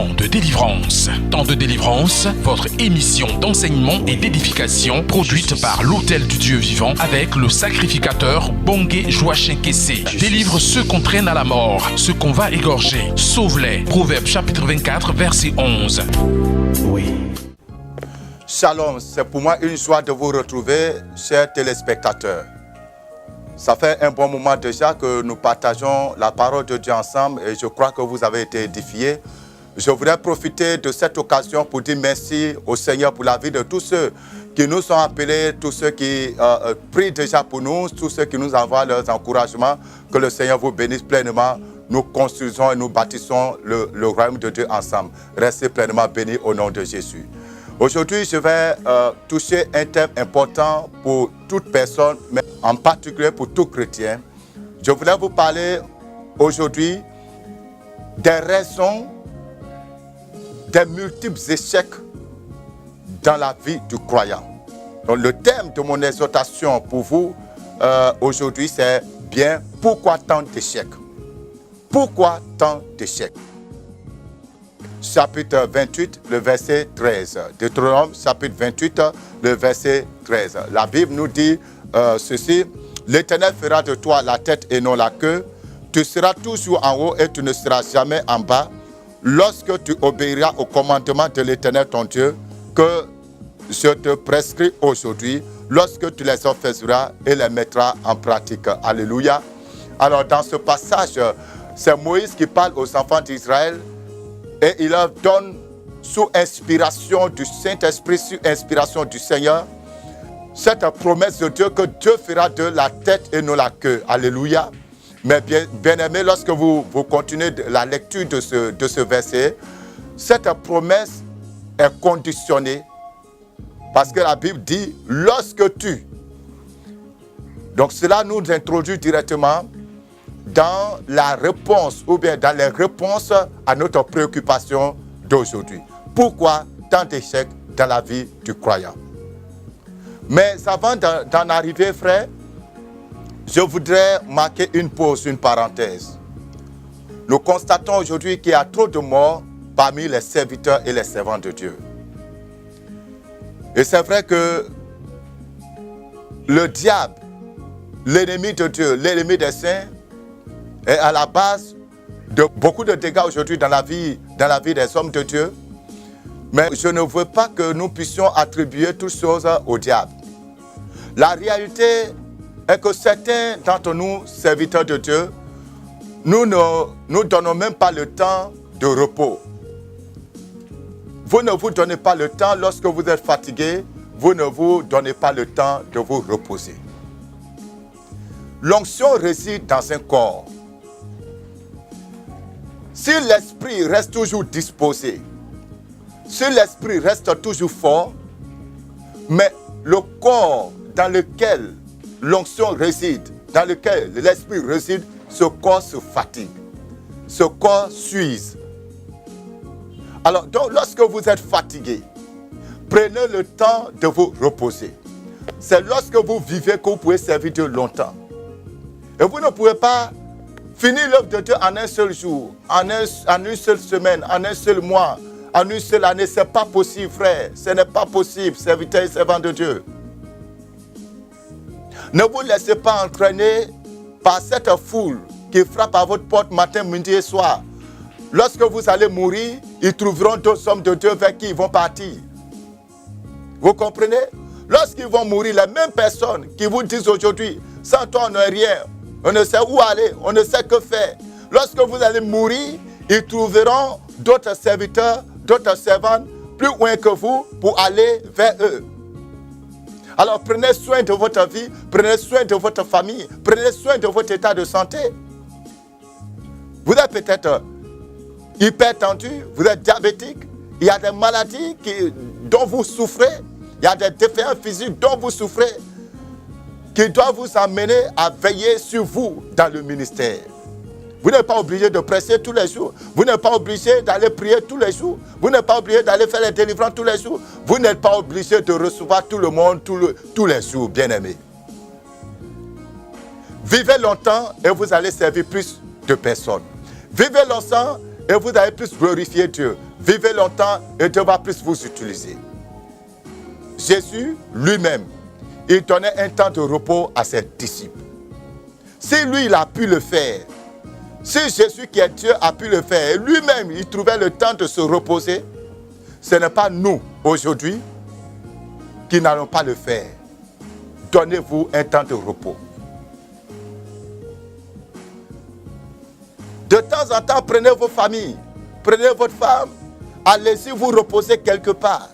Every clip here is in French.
Temps de délivrance. Temps de délivrance, votre émission d'enseignement et d'édification produite par l'Autel du Dieu vivant avec le sacrificateur Bongé Joachim Kessé. Délivre ceux qu'on traîne à la mort, ceux qu'on va égorger. Sauve-les. Proverbe chapitre 24, verset 11. Oui. Shalom, c'est pour moi une joie de vous retrouver, chers téléspectateurs. Ça fait un bon moment déjà que nous partageons la parole de Dieu ensemble et je crois que vous avez été édifiés. Je voudrais profiter de cette occasion pour dire merci au Seigneur pour la vie de tous ceux qui nous sont appelés, tous ceux qui prient déjà pour nous, tous ceux qui nous envoient leurs encouragements. Que le Seigneur vous bénisse pleinement. Nous construisons et nous bâtissons le royaume de Dieu ensemble. Restez pleinement bénis au nom de Jésus. Aujourd'hui, je vais toucher un thème important pour toute personne, mais en particulier pour tout chrétien. Je voulais vous parler aujourd'hui des raisons des multiples échecs dans la vie du croyant. Donc, le thème de mon exhortation pour vous aujourd'hui, c'est bien pourquoi tant d'échecs? Pourquoi tant d'échecs? Chapitre 28, le verset 13. Deutéronome, chapitre 28, le verset 13. La Bible nous dit ceci: l'Éternel fera de toi la tête et non la queue. Tu seras toujours en haut et tu ne seras jamais en bas. Lorsque tu obéiras au commandement de l'Éternel ton Dieu, que je te prescris aujourd'hui, lorsque tu les observeras et les mettras en pratique. Alléluia. Alors, dans ce passage, c'est Moïse qui parle aux enfants d'Israël. Et il leur donne, sous inspiration du Saint-Esprit, sous inspiration du Seigneur, cette promesse de Dieu que Dieu fera de la tête et non la queue. Alléluia. Mais bien aimé, lorsque vous continuez la lecture de ce verset, cette promesse est conditionnée parce que la Bible dit « lorsque tu ». Donc cela nous introduit directement dans la réponse ou bien dans les réponses à notre préoccupation d'aujourd'hui. Pourquoi tant d'échecs dans la vie du croyant? Mais avant d'en arriver, frère, je voudrais marquer une pause, une parenthèse. Nous constatons aujourd'hui qu'il y a trop de morts parmi les serviteurs et les servants de Dieu. Et c'est vrai que le diable, l'ennemi de Dieu, l'ennemi des saints, est à la base de beaucoup de dégâts aujourd'hui dans la vie des hommes de Dieu. Mais je ne veux pas que nous puissions attribuer toutes choses au diable. La réalité est que certains d'entre nous, serviteurs de Dieu, nous ne nous donnons même pas le temps de repos. Vous ne vous donnez pas le temps lorsque vous êtes fatigué, vous ne vous donnez pas le temps de vous reposer. L'onction réside dans un corps. Si l'esprit reste toujours disposé, si l'esprit reste toujours fort, mais le corps dans lequel l'onction réside, dans lequel l'esprit réside, ce corps se fatigue, ce corps s'use. Alors, donc, lorsque vous êtes fatigué, prenez le temps de vous reposer. C'est lorsque vous vivez que vous pouvez servir Dieu longtemps. Et vous ne pouvez pas finir l'œuvre de Dieu en un seul jour, en une seule semaine, en un seul mois, en une seule année. Ce n'est pas possible, frère. Ce n'est pas possible, serviteur et servant de Dieu. Ne vous laissez pas entraîner par cette foule qui frappe à votre porte matin, midi et soir. Lorsque vous allez mourir, ils trouveront d'autres hommes de Dieu vers qui ils vont partir. Vous comprenez? Lorsqu'ils vont mourir, les mêmes personnes qui vous disent aujourd'hui, sans toi on n'est rien, on ne sait où aller, on ne sait que faire. Lorsque vous allez mourir, ils trouveront d'autres serviteurs, d'autres servants plus loin que vous pour aller vers eux. Alors prenez soin de votre vie, prenez soin de votre famille, prenez soin de votre état de santé. Vous êtes peut-être hypertendu, vous êtes diabétique, il y a des maladies dont vous souffrez, il y a des défaillances physiques dont vous souffrez, qui doivent vous amener à veiller sur vous dans le ministère. Vous n'êtes pas obligé de prêcher tous les jours. Vous n'êtes pas obligé d'aller prier tous les jours. Vous n'êtes pas obligé d'aller faire les délivrances tous les jours. Vous n'êtes pas obligé de recevoir tout le monde tous les jours, bien-aimés. Vivez longtemps et vous allez servir plus de personnes. Vivez longtemps et vous allez plus glorifier Dieu. vivez longtemps et Dieu va plus vous utiliser. Jésus lui-même, il donnait un temps de repos à ses disciples. Si lui, il a pu le faire, si Jésus qui est Dieu a pu le faire, et lui-même, il trouvait le temps de se reposer, ce n'est pas nous, aujourd'hui, qui n'allons pas le faire. Donnez-vous un temps de repos. De temps en temps, prenez vos familles, prenez votre femme, allez-y vous reposer quelque part.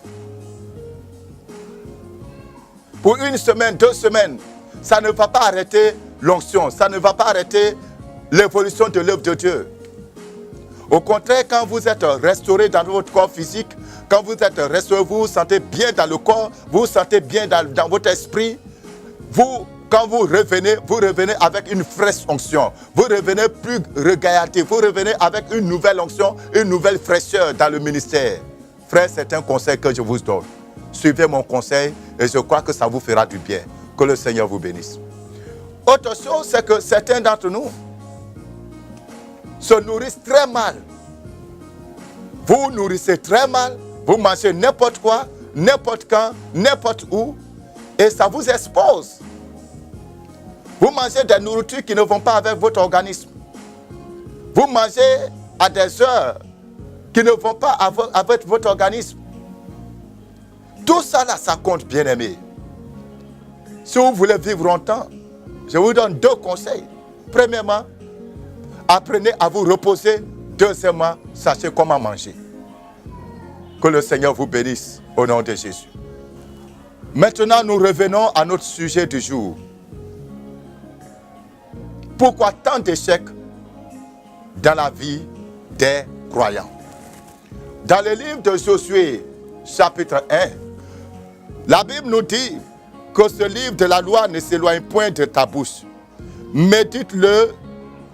Pour une semaine, 2 semaines, ça ne va pas arrêter l'onction, ça ne va pas arrêter l'évolution de l'œuvre de Dieu. Au contraire, quand vous êtes restauré dans votre corps physique, quand vous êtes restauré, vous vous sentez bien dans le corps, vous vous sentez bien dans votre esprit, quand vous revenez avec une fraîche onction. Vous revenez plus regaillardi, vous revenez avec une nouvelle onction, une nouvelle fraîcheur dans le ministère. Frère, c'est un conseil que je vous donne. Suivez mon conseil et je crois que ça vous fera du bien. Que le Seigneur vous bénisse. Autre chose, c'est que certains d'entre nous se nourrissent très mal. Vous nourrissez très mal, vous mangez n'importe quoi, n'importe quand, n'importe où, et ça vous expose. Vous mangez des nourritures qui ne vont pas avec votre organisme. Vous mangez à des heures qui ne vont pas avec votre organisme. Tout ça là, ça compte, bien aimé. Si vous voulez vivre longtemps, je vous donne 2 conseils. Premièrement, apprenez à vous reposer. Deuxièmement, sachez comment manger. Que le Seigneur vous bénisse au nom de Jésus. Maintenant, nous revenons à notre sujet du jour. Pourquoi tant d'échecs dans la vie des croyants? Dans le livre de Josué, chapitre 1, la Bible nous dit que ce livre de la loi ne s'éloigne point de ta bouche. Médite-le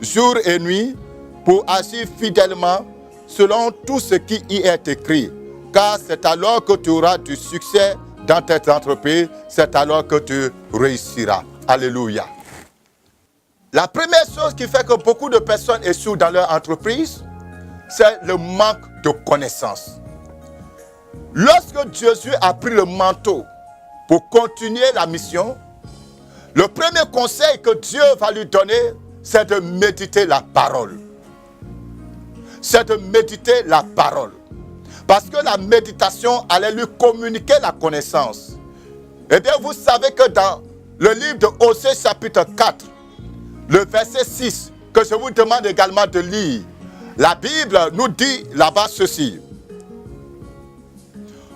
jour et nuit pour agir fidèlement selon tout ce qui y est écrit. Car c'est alors que tu auras du succès dans tes entreprises, c'est alors que tu réussiras. Alléluia. La première chose qui fait que beaucoup de personnes échouent dans leur entreprise, c'est le manque de connaissances. Lorsque Jésus a pris le manteau pour continuer la mission, le premier conseil que Dieu va lui donner, c'est de méditer la parole. C'est de méditer la parole. Parce que la méditation allait lui communiquer la connaissance. Eh bien, vous savez que dans le livre de Osée chapitre 4, le verset 6, que je vous demande également de lire, la Bible nous dit là-bas ceci.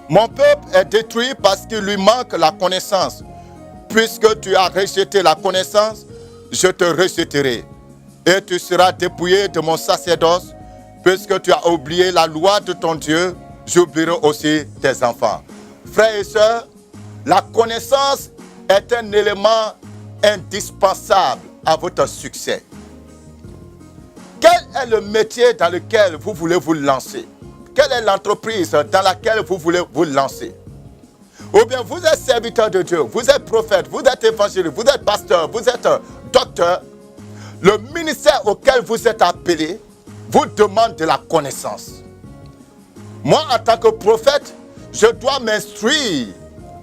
Mon peuple est détruit parce qu'il lui manque la connaissance. Puisque tu as rejeté la connaissance, je te rejetterai. Et tu seras dépouillé de mon sacerdoce. Puisque tu as oublié la loi de ton Dieu, j'oublierai aussi tes enfants. Frères et sœurs, la connaissance est un élément indispensable à votre succès. Quel est le métier dans lequel vous voulez vous lancer? Quelle est l'entreprise dans laquelle vous voulez vous lancer? Ou bien vous êtes serviteur de Dieu, vous êtes prophète, vous êtes évangéliste, vous êtes pasteur, vous êtes docteur. Le ministère auquel vous êtes appelé vous demande de la connaissance. Moi, en tant que prophète, je dois m'instruire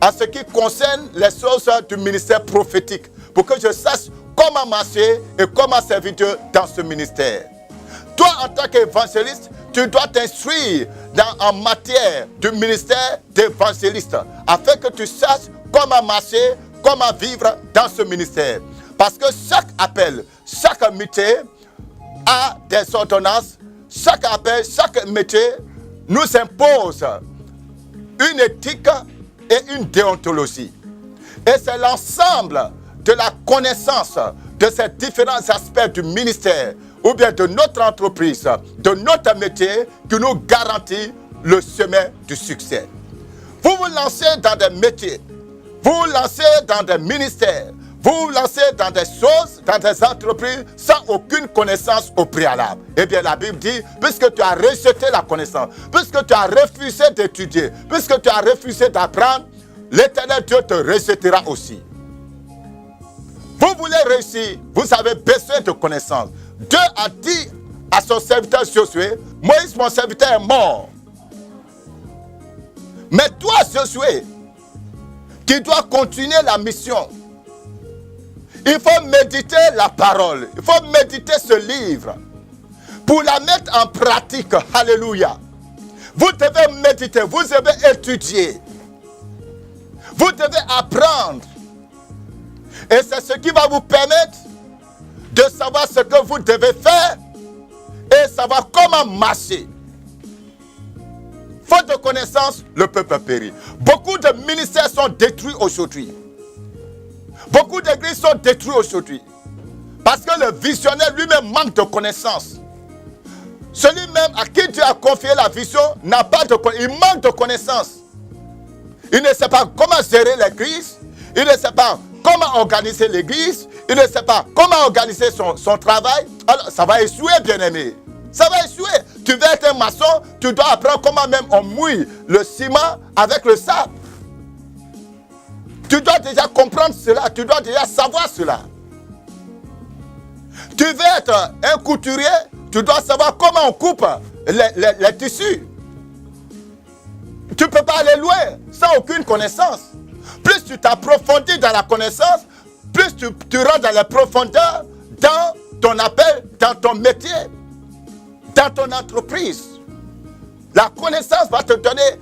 en ce qui concerne les choses du ministère prophétique pour que je sache comment marcher et comment servir Dieu dans ce ministère. Toi, en tant qu'évangéliste, tu dois t'instruire en matière du ministère d'évangéliste afin que tu saches comment marcher, comment vivre dans ce ministère. Parce que chaque appel, chaque métier a des ordonnances, chaque appel, chaque métier nous impose une éthique et une déontologie. Et c'est l'ensemble de la connaissance de ces différents aspects du ministère ou bien de notre entreprise, de notre métier qui nous garantit le chemin du succès. Vous vous lancez dans des métiers, vous vous lancez dans des ministères, vous vous lancez dans des choses, dans des entreprises sans aucune connaissance au préalable. Eh bien la Bible dit, puisque tu as rejeté la connaissance, puisque tu as refusé d'étudier, puisque tu as refusé d'apprendre, l'Éternel Dieu te rejettera aussi. Vous voulez réussir, vous avez besoin de connaissances. Dieu a dit à son serviteur Josué, Moïse mon serviteur est mort. Mais toi, Josué, tu dois continuer la mission. Il faut méditer la parole. Il faut méditer ce livre pour la mettre en pratique. Alléluia. Vous devez méditer, vous devez étudier. Vous devez apprendre. Et c'est ce qui va vous permettre de savoir ce que vous devez faire et savoir comment marcher. Faute de connaissance, le peuple périt. Beaucoup de ministères sont détruits aujourd'hui. Beaucoup d'églises sont détruites aujourd'hui. Parce que le visionnaire lui-même manque de connaissance. Celui-même à qui Dieu a confié la vision n'a pas de connaissance. Il manque de connaissance. Il ne sait pas comment gérer l'église. Il ne sait pas comment organiser l'église. Il ne sait pas comment organiser son travail. Alors, ça va échouer, bien-aimé. Ça va échouer. Tu veux être un maçon, tu dois apprendre comment même on mouille le ciment avec le sable. Tu dois déjà comprendre cela. Tu dois déjà savoir cela. Tu veux être un couturier, tu dois savoir comment on coupe les tissus. Tu ne peux pas aller loin sans aucune connaissance. Plus tu t'approfondis dans la connaissance, plus tu rentres dans les profondeurs, dans ton appel, dans ton métier, dans ton entreprise. La connaissance va te donner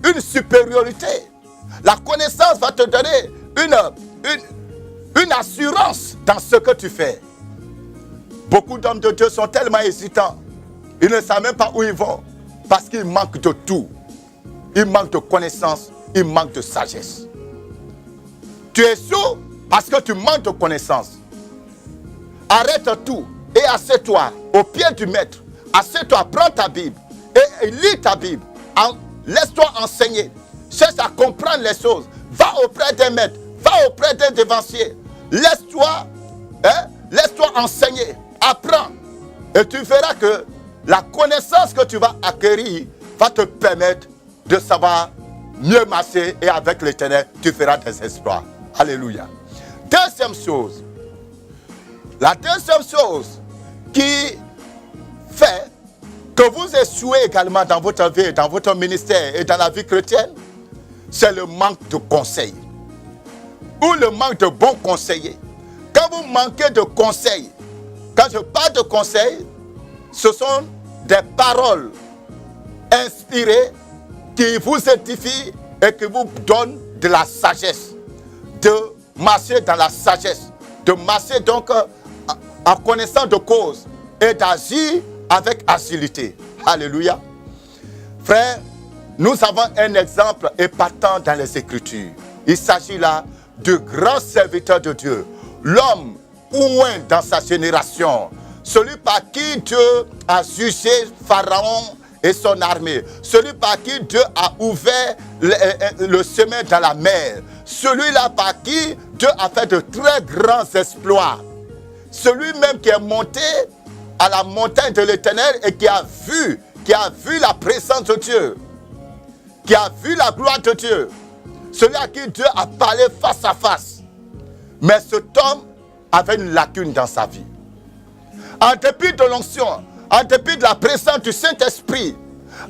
une supériorité. La connaissance va te donner une assurance dans ce que tu fais. Beaucoup d'hommes de Dieu sont tellement hésitants. Ils ne savent même pas où ils vont. Parce qu'ils manquent de tout. Ils manquent de connaissance. Ils manquent de sagesse. Tu es sourd parce que tu manques de connaissance. Arrête tout et assieds-toi au pied du maître. Assieds-toi, prends ta Bible et lis ta Bible. Laisse-toi enseigner. Cherche à comprendre les choses. Va auprès d'un maître. Va auprès d'un dévancier. Laisse-toi enseigner. Apprends. Et tu verras que la connaissance que tu vas acquérir va te permettre de savoir mieux marcher. Et avec l'Éternel, tu feras des exploits. Alléluia. Deuxième chose. La deuxième chose qui fait que vous échouez également dans votre vie, dans votre ministère et dans la vie chrétienne, c'est le manque de conseils. Ou le manque de bons conseillers. Quand vous manquez de conseils, quand je parle de conseils, ce sont des paroles inspirées qui vous édifient et qui vous donnent de la sagesse. De marcher dans la sagesse. De marcher donc en connaissant de cause et d'agir avec agilité. Alléluia. Frère, nous avons un exemple épatant dans les Écritures. Il s'agit là du grand serviteur de Dieu, l'homme ouin dans sa génération, celui par qui Dieu a jugé Pharaon et son armée, celui par qui Dieu a ouvert le chemin dans la mer, celui-là par qui Dieu a fait de très grands exploits, celui-même qui est monté à la montagne de l'Éternel et qui a vu la présence de Dieu, qui a vu la gloire de Dieu, celui à qui Dieu a parlé face à face. Mais cet homme avait une lacune dans sa vie. En dépit de l'onction, en dépit de la présence du Saint-Esprit,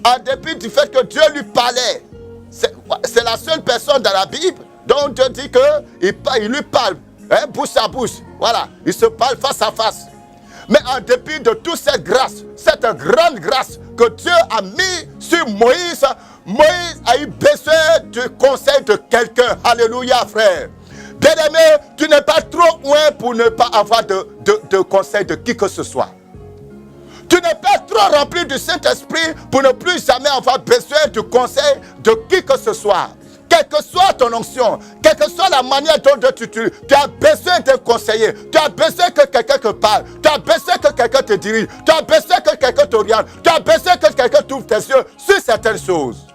en dépit du fait que Dieu lui parlait, c'est la seule personne dans la Bible dont Dieu dit qu'il lui parle, bouche à bouche. Voilà, il se parle face à face. Mais en dépit de toute cette grâce, cette grande grâce que Dieu a mis sur Moïse, Moïse a eu besoin du conseil de quelqu'un. Alléluia, frère. Bien-aimé, tu n'es pas trop loin pour ne pas avoir de conseil de qui que ce soit. Tu n'es pas trop rempli du Saint-Esprit pour ne plus jamais avoir besoin du conseil de qui que ce soit. Quelle que soit ton onction, quelle que soit la manière dont tu as besoin d'un conseiller, tu as besoin que quelqu'un te parle, tu as besoin que quelqu'un te dirige, tu as besoin que quelqu'un t'oriente, tu as besoin que quelqu'un t'ouvre tes yeux sur certaines choses.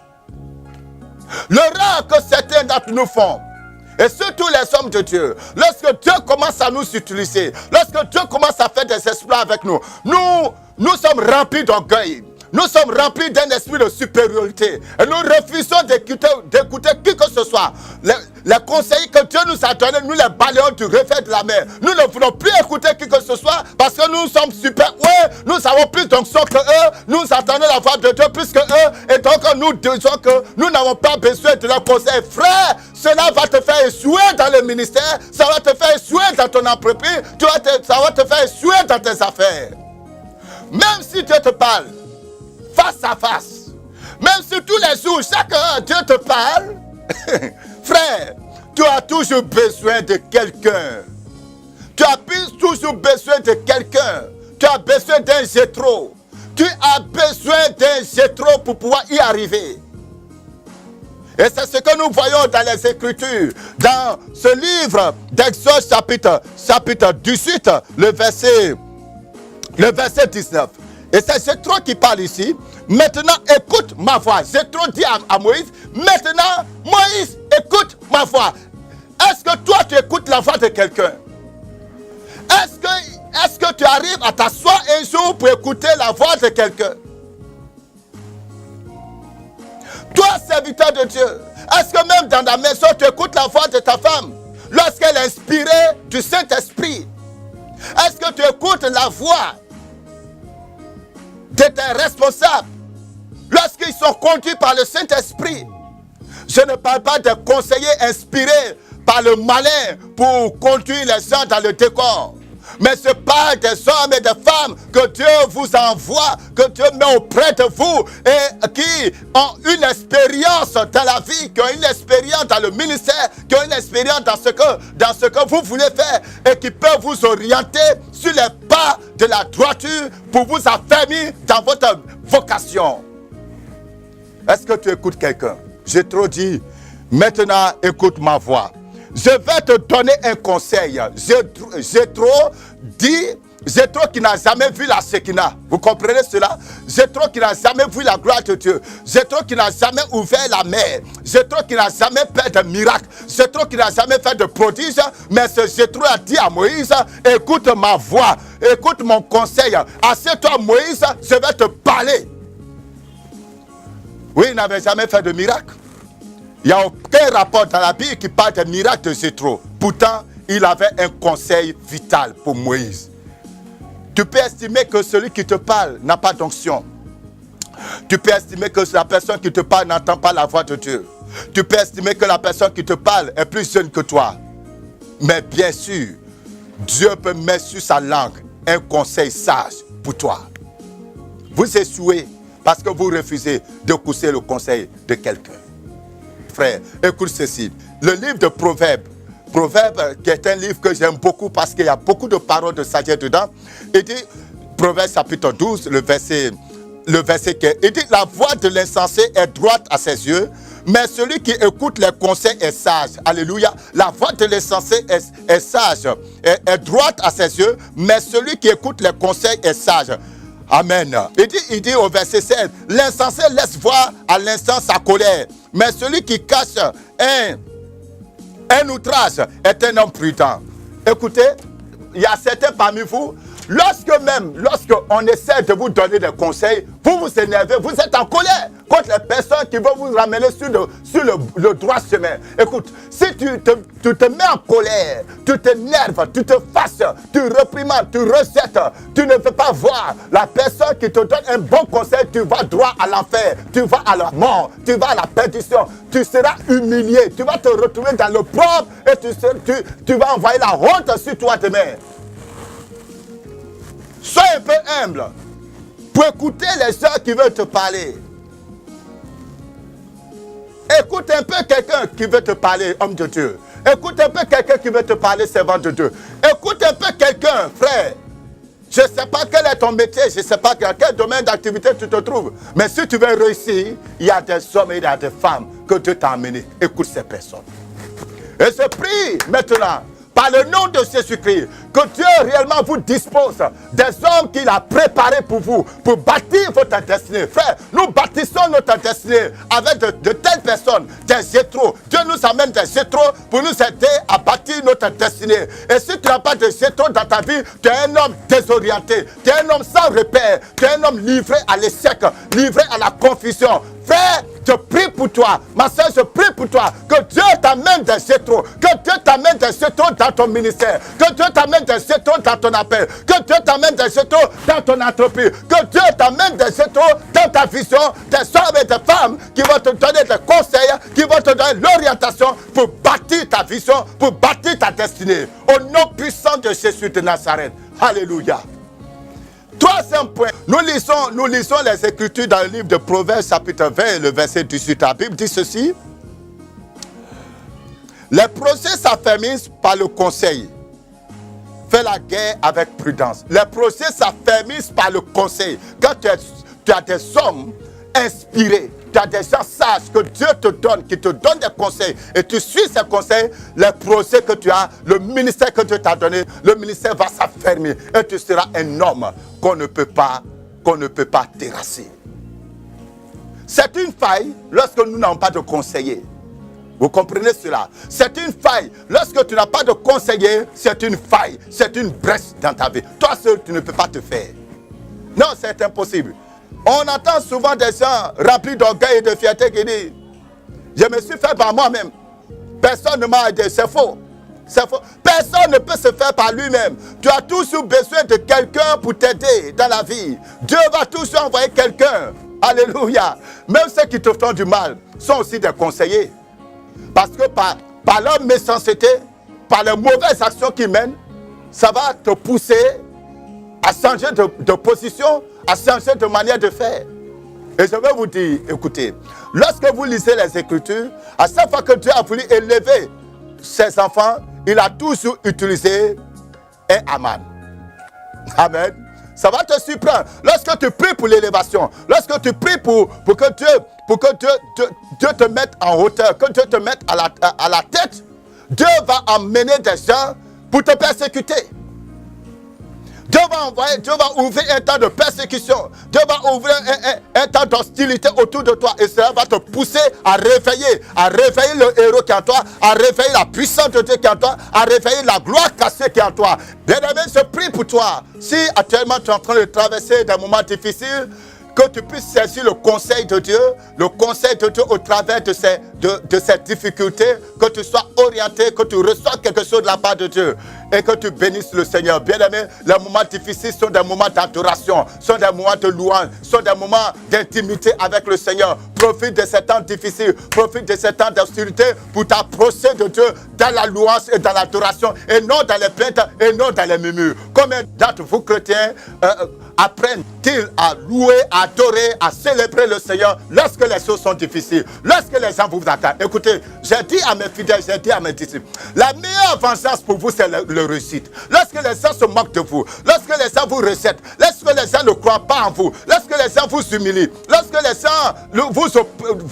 Le rang que certains d'entre nous font, et surtout les hommes de Dieu, lorsque Dieu commence à nous utiliser, lorsque Dieu commence à faire des exploits avec nous, nous sommes remplis d'orgueil. Nous sommes remplis d'un esprit de supériorité. Et nous refusons d'écouter qui que ce soit. Les conseils que Dieu nous a donnés, nous les balayons du reflet de la mer. Nous ne voulons plus écouter qui que ce soit parce que nous sommes super. Ouais, nous avons plus d'onction que eux. Nous entendons la voix de Dieu plus que eux. Et donc nous disons que nous n'avons pas besoin de leur conseil. Frère, cela va te faire échouer dans le ministère, ça va te faire échouer dans ton entreprise, ça va te faire échouer dans tes affaires. Même si Dieu te parle face à face, même si tous les jours, chaque heure, Dieu te parle, frère, tu as toujours besoin de quelqu'un. Tu as toujours besoin de quelqu'un. Tu as besoin d'un Jétro. Tu as besoin d'un Jétro pour pouvoir y arriver. Et c'est ce que nous voyons dans les Écritures. Dans ce livre d'Exode chapitre 18, le verset 19. Et c'est Jétro qui parle ici. Maintenant, écoute ma voix. Jétro dit à Moïse, maintenant, Moïse, écoute ma voix. Est-ce que toi, tu écoutes la voix de quelqu'un? Est-ce que tu arrives à t'asseoir un jour pour écouter la voix de quelqu'un? Toi, serviteur de Dieu, est-ce que même dans la maison, tu écoutes la voix de ta femme lorsqu'elle est inspirée du Saint-Esprit? Est-ce que tu écoutes la voix de tes responsables lorsqu'ils sont conduits par le Saint-Esprit? Je ne parle pas de conseillers inspirés par le malin pour conduire les gens dans le décor. Mais ce pas des hommes et des femmes que Dieu vous envoie, que Dieu met auprès de vous et qui ont une expérience dans la vie, qui ont une expérience dans le ministère, qui ont une expérience dans ce que vous voulez faire et qui peuvent vous orienter sur les pas de la droiture pour vous affermir dans votre vocation. Est-ce que tu écoutes quelqu'un? J'ai trop dit, maintenant écoute ma voix. Je vais te donner un conseil. Jétro qui n'a jamais vu la Shekinah. Vous comprenez cela? Jétro qui n'a jamais vu la gloire de Dieu. Jétro qui n'a jamais ouvert la mer. Jétro qui n'a jamais fait de miracle. Jétro qui n'a jamais fait de prodige. Mais ce Jétro a dit à Moïse, écoute ma voix, écoute mon conseil. Assieds-toi Moïse, je vais te parler. Oui, il n'avait jamais fait de miracle. Il n'y a aucun rapport dans la Bible qui parle des miracles de Jétro. Pourtant, il avait un conseil vital pour Moïse. Tu peux estimer que celui qui te parle n'a pas d'onction. Tu peux estimer que la personne qui te parle n'entend pas la voix de Dieu. Tu peux estimer que la personne qui te parle est plus jeune que toi. Mais bien sûr, Dieu peut mettre sur sa langue un conseil sage pour toi. Vous échouez parce que vous refusez d'écouter le conseil de quelqu'un. Frère, écoute ceci. Le livre de Proverbes, qui est un livre que j'aime beaucoup parce qu'il y a beaucoup de paroles de sagesse dedans. Il dit, Proverbes chapitre 12, le verset 15. Il dit, la voix de l'insensé est droite à ses yeux, mais celui qui écoute les conseils est sage. Alléluia. La voix de l'insensé est sage, est droite à ses yeux, mais celui qui écoute les conseils est sage. Amen. Il dit au verset 16, l'insensé laisse voir à l'instant sa colère, mais celui qui cache un outrage est un homme prudent. Écoutez, il y a certains parmi vous, lorsqu'on essaie de vous donner des conseils, vous vous énervez, vous êtes en colère contre les personnes qui vont vous ramener sur le droit chemin. Écoute, si tu te mets en colère, tu t'énerves, tu te fâches, tu reprimandes, tu rejettes, tu ne veux pas voir la personne qui te donne un bon conseil, tu vas droit à l'enfer, tu vas à la mort, tu vas à la perdition, tu seras humilié, tu vas te retrouver dans le propre et tu vas envoyer la honte sur toi demain. Sois un peu humble pour écouter les gens qui veulent te parler. Écoute un peu quelqu'un qui veut te parler, homme de Dieu. Écoute un peu quelqu'un qui veut te parler, servant de Dieu. Écoute un peu quelqu'un, frère. Je ne sais pas quel est ton métier, je ne sais pas dans quel domaine d'activité tu te trouves. Mais si tu veux réussir, il y a des hommes et il y a des femmes que Dieu t'a amenés. Écoute ces personnes. Et je prie maintenant, par le nom de Jésus-Christ, que Dieu réellement vous dispose des hommes qu'il a préparés pour vous, pour bâtir votre destinée. Frère, nous bâtissons notre destinée avec de telles personnes, des Jétro. Dieu nous amène des Jétro pour nous aider à bâtir notre destinée. Et si tu n'as pas de Jétro dans ta vie, tu es un homme désorienté, tu es un homme sans repère, tu es un homme livré à l'échec, livré à la confusion. Frère, je prie pour toi, ma soeur, je prie pour toi, que Dieu t'amène des Jétro, que Dieu t'amène des Jétro dans ton ministère, que Dieu t'amène t'amène des étoiles dans ton appel. Que Dieu t'amène des étoiles dans ton entreprise. Que Dieu t'amène des étoiles dans ta vision. Des hommes et des femmes qui vont te donner des conseils, qui vont te donner l'orientation pour bâtir ta vision, pour bâtir ta destinée. Au nom puissant de Jésus de Nazareth. Alléluia. Troisième point, nous lisons les Écritures dans le livre de Proverbes, chapitre 20, le verset 18. La Bible dit ceci. Les projets s'affermissent par le conseil. Fais la guerre avec prudence. Les projets s'affermissent par le conseil. Quand tu as des hommes inspirés, tu as des gens sages que Dieu te donne, qui te donnent des conseils, et tu suis ces conseils, les projets que tu as, le ministère que Dieu t'a donné, le ministère va s'affermir et tu seras un homme qu'on ne peut pas terrasser. C'est une faille lorsque nous n'avons pas de conseiller. Vous comprenez cela? C'est une faille. Lorsque tu n'as pas de conseiller, c'est une faille, c'est une brèche dans ta vie. Toi seul, tu ne peux pas te faire. Non, c'est impossible. On entend souvent des gens remplis d'orgueil et de fierté qui disent « Je me suis fait par moi-même. Personne ne m'a aidé. » C'est faux. C'est faux. Personne ne peut se faire par lui-même. Tu as toujours besoin de quelqu'un pour t'aider dans la vie. Dieu va toujours envoyer quelqu'un. Alléluia. Même ceux qui te font du mal sont aussi des conseillers. Parce que par leur méchanceté, par les mauvaises actions qu'ils mènent, ça va te pousser à changer de position, à changer de manière de faire. Et je vais vous dire, écoutez, lorsque vous lisez les Écritures, à chaque fois que Dieu a voulu élever ses enfants, il a toujours utilisé un Aman. Amen. Ça va te surprendre. Lorsque tu pries pour l'élévation, lorsque tu pries pour que Dieu te mette en hauteur, que Dieu te mette à la tête, Dieu va emmener des gens pour te persécuter. Dieu va ouvrir un temps de persécution. Dieu va ouvrir un temps d'hostilité autour de toi. Et cela va te pousser à réveiller le héros qui est en toi, à réveiller la puissance de Dieu qui est en toi, à réveiller la gloire cachée qui est en toi. Bien-aimé, je prie pour toi. Si actuellement tu es en train de traverser des moments difficiles, que tu puisses saisir le conseil de Dieu au travers de ces difficultés, que tu sois orienté, que tu reçoives quelque chose de la part de Dieu et que tu bénisses le Seigneur. Bien-aimé, les moments difficiles sont des moments d'adoration, sont des moments de louange, sont des moments d'intimité avec le Seigneur. Profite de ces temps difficiles, profite de ces temps d'obscurité pour t'approcher de Dieu dans la louange et dans l'adoration et non dans les plaintes et non dans les murmures. Combien d'entre vous chrétiens apprennent-ils à louer, à adorer, à célébrer le Seigneur lorsque les choses sont difficiles, lorsque les gens vous attaquent? Écoutez, j'ai dit à mes fidèles, j'ai dit à mes disciples, la meilleure vengeance pour vous, c'est le réussite. Lorsque les gens se moquent de vous, lorsque les gens vous rejettent, lorsque les gens ne croient pas en vous, lorsque les gens vous humilient, lorsque les gens vous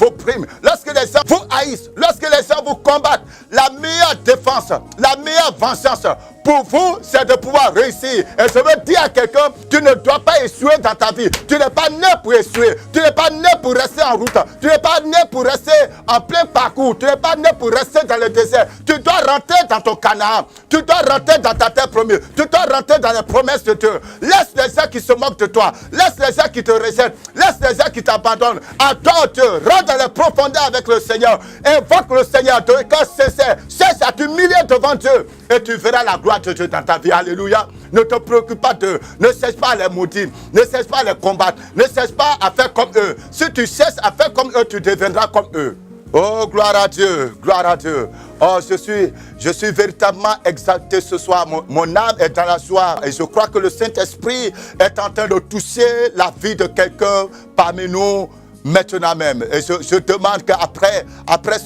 oppriment, lorsque les gens vous haïssent, lorsque les gens vous combattent, la meilleure défense, la meilleure vengeance pour vous, c'est de pouvoir réussir. Et je veux dire à quelqu'un, tu ne dois pas échouer dans ta vie. Tu n'es pas né pour échouer. Tu n'es pas né pour rester en route. Tu n'es pas né pour rester en plein parcours. Tu n'es pas né pour rester dans le désert. Tu dois rentrer dans ton Canaan. Tu dois rentrer dans ta terre promise. Tu dois rentrer dans les promesses de Dieu. Laisse les gens qui se moquent de toi. Laisse les gens qui te rejettent. Laisse les gens qui t'abandonnent. Adore Dieu. Rentre dans les profondeurs avec le Seigneur. Invoque le Seigneur. Ton cœur sincère. Cherche à t'humilier devant Dieu. Et tu verras la gloire de Dieu dans ta vie. Alléluia. Ne te préoccupe pas d'eux. Ne cherche pas à les maudire. Ne cherche pas à les combattre. Ne cherche pas à faire comme eux. Si tu cherches à faire comme eux, tu deviendras comme eux. Oh, gloire à Dieu. Gloire à Dieu. Oh, je suis véritablement exalté ce soir. Mon âme est dans la joie. Et je crois que le Saint-Esprit est en train de toucher la vie de quelqu'un parmi nous. Maintenant même, et je demande qu'après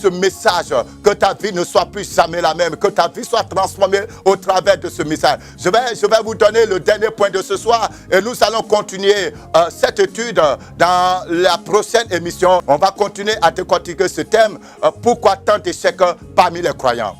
ce message, que ta vie ne soit plus jamais la même, que ta vie soit transformée au travers de ce message. Je vais vous donner le dernier point de ce soir et nous allons continuer cette étude dans la prochaine émission. On va continuer à décortiquer ce thème, pourquoi tant d'échecs parmi les croyants.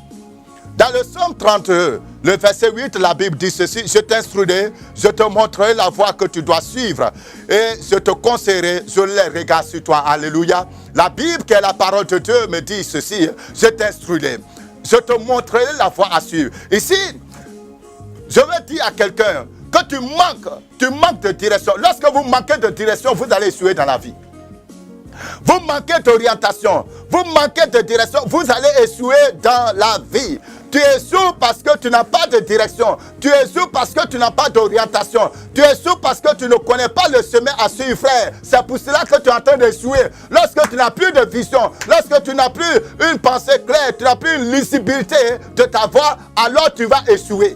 Dans le psaume 32, le verset 8, la Bible dit ceci: je t'instruirai, je te montrerai la voie que tu dois suivre et je te conseillerai, je les regarde sur toi. Alléluia. La Bible, qui est la parole de Dieu, me dit ceci: je t'instruirai, je te montrerai la voie à suivre. Ici, je veux dire à quelqu'un que tu manques de direction. Lorsque vous manquez de direction, vous allez échouer dans la vie. Vous manquez d'orientation, vous manquez de direction, vous allez échouer dans la vie. Tu échoues parce que tu n'as pas de direction. Tu échoues parce que tu n'as pas d'orientation. Tu échoues parce que tu ne connais pas le chemin à suivre, frère. C'est pour cela que tu es en train d'échouer. Lorsque tu n'as plus de vision, lorsque tu n'as plus une pensée claire, tu n'as plus une lisibilité de ta voix, alors tu vas échouer.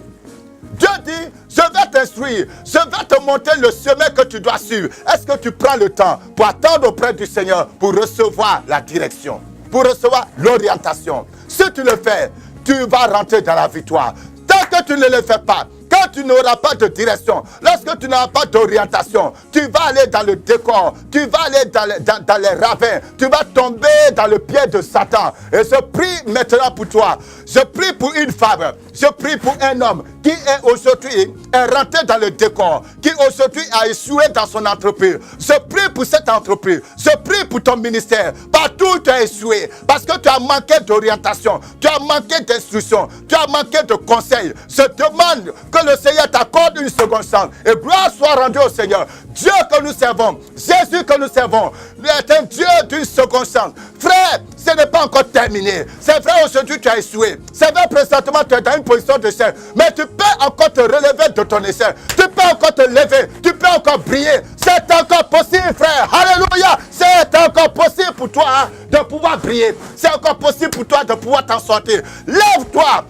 Dieu dit, je vais t'instruire, je vais te montrer le chemin que tu dois suivre. Est-ce que tu prends le temps pour attendre auprès du Seigneur pour recevoir la direction, pour recevoir l'orientation? Si tu le fais, tu vas rentrer dans la victoire. Tant que tu ne le fais pas, quand tu n'auras pas de direction, lorsque tu n'auras pas d'orientation, tu vas aller dans le décor, tu vas aller dans les ravins, tu vas tomber dans le pied de Satan. Et je prie maintenant pour toi, je prie pour une femme, je prie pour un homme qui est aujourd'hui rentré dans le décor, qui aujourd'hui a échoué dans son entreprise. Je prie pour cette entreprise, je prie pour ton ministère. Partout tu as échoué parce que tu as manqué d'orientation, tu as manqué d'instruction, tu as manqué de conseils. Je demande que le Seigneur t'accorde une seconde chance. Et gloire soit rendue au Seigneur. Dieu que nous servons, Jésus que nous servons, est un Dieu d'une seconde chance. Frère, ce n'est pas encore terminé. C'est vrai, aujourd'hui tu as échoué. C'est vrai, présentement tu es dans une position de chef. Mais tu peux encore te relever de ton échec. Tu peux encore te lever. Tu peux encore briller. C'est encore possible, frère. Alléluia. C'est encore possible pour toi de pouvoir briller. C'est encore possible pour toi de pouvoir t'en sortir. Lève-toi.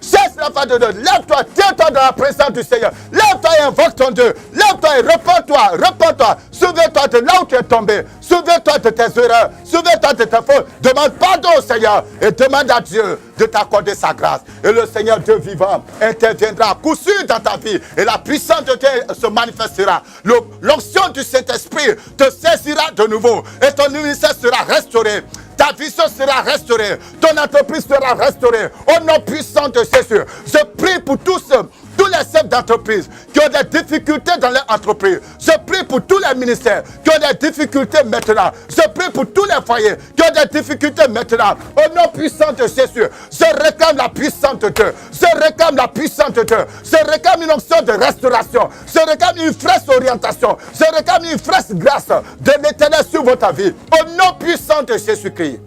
Cesse la foi de Dieu. Lève-toi, tiens-toi dans la présence du Seigneur. Lève-toi et invoque ton Dieu. Lève-toi et repens-toi, repens-toi. Souviens-toi de là où tu es tombé. Souviens-toi de tes erreurs. Souviens-toi de tes fautes. Demande pardon au Seigneur et demande à Dieu de t'accorder sa grâce. Et le Seigneur Dieu vivant interviendra à coup sûr dans ta vie. Et la puissance de Dieu se manifestera. L'onction du Saint-Esprit te saisira de nouveau. Et ton ministère sera restauré. Ta vision sera restaurée. Ton entreprise sera restaurée. Au nom puissant de Jésus. Je prie pour tous les chefs d'entreprise qui ont des difficultés dans leur entreprise. Je prie pour tous les ministères qui ont des difficultés maintenant. Je prie pour tous les foyers qui ont des difficultés maintenant. Au nom puissant de Jésus. Je réclame la puissance de Dieu. Je réclame la puissance de Dieu. Je réclame une onction de restauration. Je réclame une fraîche orientation. Je réclame une fraîche grâce de l'Éternel sur votre vie. Au nom puissant de Jésus-Christ.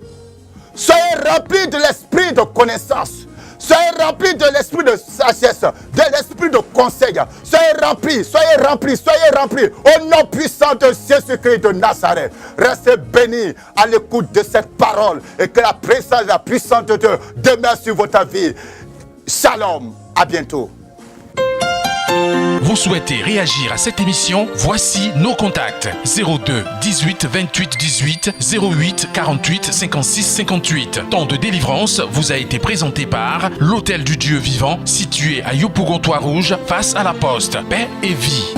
Soyez remplis de l'esprit de connaissance. Soyez remplis de l'esprit de sagesse, de l'esprit de conseil. Soyez remplis, soyez remplis, soyez remplis. Au nom puissant de Jésus-Christ de Nazareth. Restez bénis à l'écoute de cette parole et que la présence et la puissance de Dieu demeure sur votre vie. Shalom, à bientôt. Vous souhaitez réagir à cette émission? Voici nos contacts. 02 18 28 18 08 48 56 58. Temps de délivrance vous a été présenté par l'Hôtel du Dieu Vivant, situé à Yopougon-Toit-Rouge, face à la Poste. Paix et vie.